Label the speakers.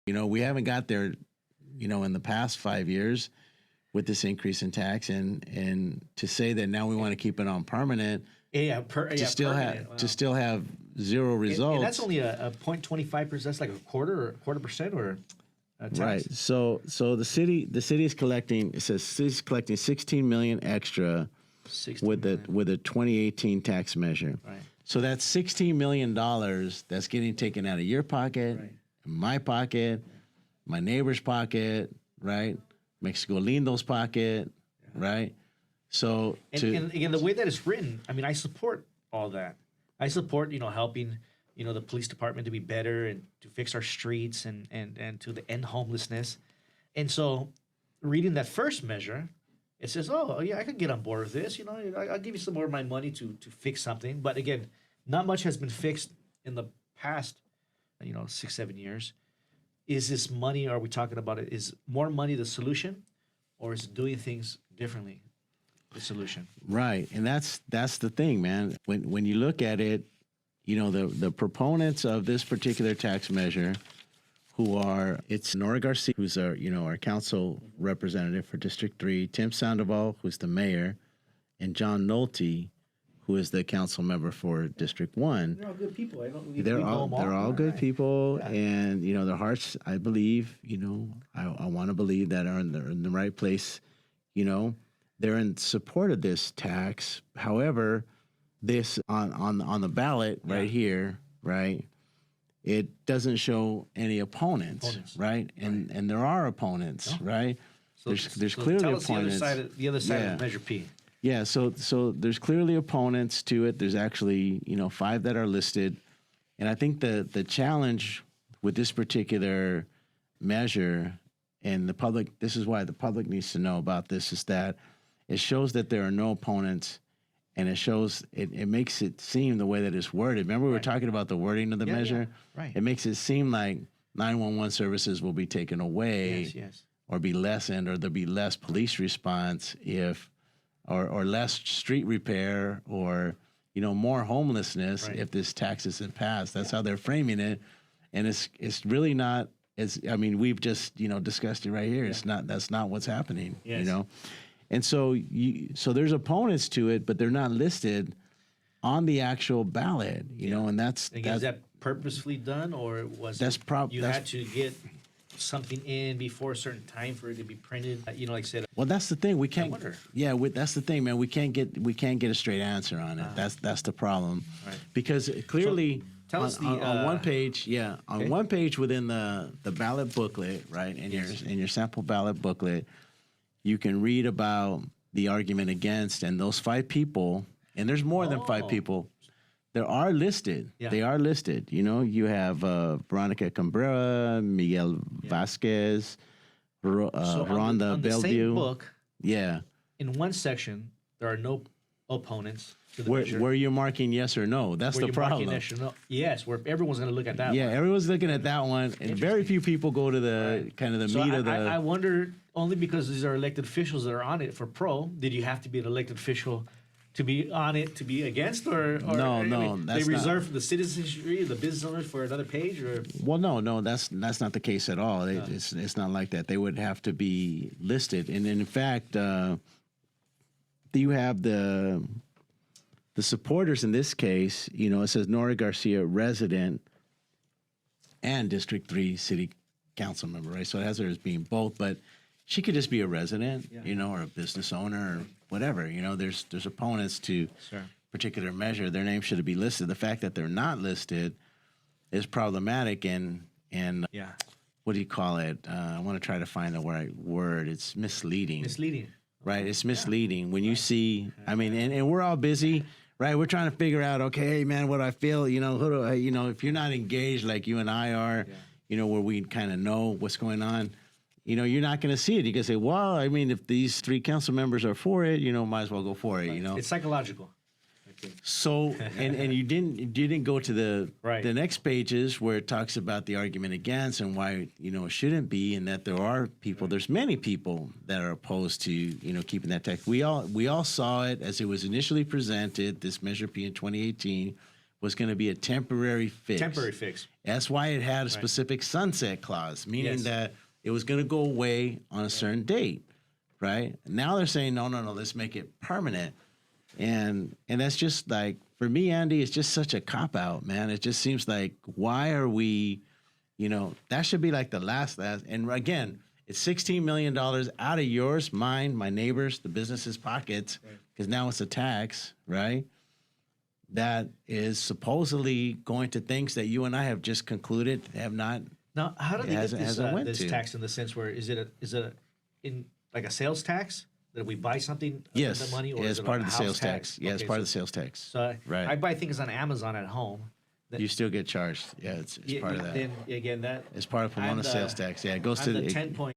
Speaker 1: We haven't got there, in the past 5 years with this increase in tax, and to say that now we want to keep it on permanent, to still have zero results.
Speaker 2: And that's only a 0.25%. That's like a quarter percent or a tax.
Speaker 1: Right. So the city is collecting. It says city's collecting 16 million extra with the 2018 tax measure.
Speaker 2: Right.
Speaker 1: So that's $16 million that's getting taken out of your pocket, my pocket, my neighbor's pocket, right? Mexico Lindo's pocket, right? So
Speaker 2: and again, the way that it's written, I mean, I support all that. I support helping the police department to be better and to fix our streets and to the end homelessness. And so, reading that first measure, it says, oh yeah, I can get on board with this. I'll give you some more of my money to fix something. But again, not much has been fixed in the past, 6-7 years. Is this money? Are we talking about it? Is more money the solution, or is doing things differently the solution?
Speaker 1: Right, and that's the thing, man. When you look at it, the proponents of this particular tax measure, it's Nora Garcia, who's our council representative for District 3, Tim Sandoval, who's the mayor, and John Nolte, who is the council member for District 1.
Speaker 2: They're all good people.
Speaker 1: They're all good people, and their hearts, I believe, I want to believe that are in the right place. They're in support of this tax. However, this on the ballot right here, right? It doesn't show any opponents. Right? And there are opponents, right? So there's clearly
Speaker 2: tell us
Speaker 1: opponents.
Speaker 2: The other side of Measure P.
Speaker 1: Yeah, so there's clearly opponents to it. There's actually 5 that are listed, and I think the challenge with this particular measure, and the public, this is why the public needs to know about this, is that it shows that there are no opponents, and it shows it makes it seem the way that it's worded. Remember we were talking about the wording of the measure?
Speaker 2: Yeah. Right.
Speaker 1: It makes it seem like 911 services will be taken away,
Speaker 2: yes.
Speaker 1: or be lessened, or there'll be less police response if. Or less street repair, or more homelessness if this tax isn't passed. That's how they're framing it, and it's really not. We've just discussed it right here. It's not. That's not what's happening.
Speaker 2: Yes.
Speaker 1: And so there's opponents to it, but they're not listed on the actual ballot. And
Speaker 2: is that purposefully done, or was had to get something in before a certain time for it to be printed? Like I said.
Speaker 1: Well, that's the thing. We can't.
Speaker 2: I wonder.
Speaker 1: Yeah, that's the thing, man. We can't get a straight answer on it. That's the problem.
Speaker 2: Right.
Speaker 1: Because clearly,
Speaker 2: tell us
Speaker 1: on one page, one page within the ballot booklet, right, in your sample ballot booklet, you can read about the argument against, and those 5 people, and there's more than 5 people. They are listed.
Speaker 2: Yeah.
Speaker 1: They are listed. You have Veronica Cabrera, Miguel Vasquez, Rhonda
Speaker 2: on the
Speaker 1: Bellevue.
Speaker 2: same book,
Speaker 1: yeah.
Speaker 2: In one section, there are no opponents to the
Speaker 1: Where
Speaker 2: measure.
Speaker 1: you're marking yes or no. That's the problem.
Speaker 2: Yes, where everyone's going to look at that one.
Speaker 1: Yeah, everyone's looking at that one, and very few people go to the kind of the meat of the...
Speaker 2: I wonder, only because these are elected officials that are on it for pro, did you have to be an elected official to be on it, to be against, or
Speaker 1: no,
Speaker 2: they reserve the citizenry, the business owners for another page, or
Speaker 1: well, no, that's not the case at all. It's not like that. They would have to be listed, and in fact, you have the supporters in this case. It says Nora Garcia, resident, and District 3 City Council member, right? So it has her as being both, but she could just be a resident, or a business owner, or whatever. There's opponents to particular measure. Their name should be listed. The fact that they're not listed is problematic, and what do you call it? I want to try to find the right word. It's misleading. Right? It's misleading when you see. And we're all busy. Right, we're trying to figure out. Okay, man, what I feel. Who do I? If you're not engaged like you and I are, where we kind of know what's going on. You're not going to see it. You can say, well, if these 3 council members are for it, might as well go for it.
Speaker 2: It's psychological.
Speaker 1: So, and you didn't go to the next pages where it talks about the argument against and why it shouldn't be, and that there are people. There's many people that are opposed to keeping that tax. We all saw it as it was initially presented. This Measure P in 2018 was going to be a temporary fix.
Speaker 2: Temporary fix.
Speaker 1: That's why it had a specific sunset clause, meaning that it was going to go away on a certain date, right? Now they're saying, no, let's make it permanent. And that's just like, for me, Andy, it's just such a cop-out, man. It just seems like, why are we, that should be like the last. And again, it's $16 million out of yours, mine, my neighbors, the business's pockets, because now it's a tax, right? That is supposedly going to things that you and I have just concluded have not.
Speaker 2: Now, how do they get this
Speaker 1: to.
Speaker 2: tax in the sense where is it in like a sales tax that we buy something
Speaker 1: Yes,
Speaker 2: the money, or
Speaker 1: it's
Speaker 2: is it
Speaker 1: part
Speaker 2: like
Speaker 1: of
Speaker 2: a
Speaker 1: the
Speaker 2: house
Speaker 1: sales tax. Yeah, it's part of the sales tax.
Speaker 2: So
Speaker 1: right.
Speaker 2: I buy things on Amazon at home.
Speaker 1: You still get charged. Yeah, it's part of that.
Speaker 2: Then again, that
Speaker 1: It's part of Pomona sales tax. Yeah, it goes to
Speaker 2: the
Speaker 1: the
Speaker 2: 10 point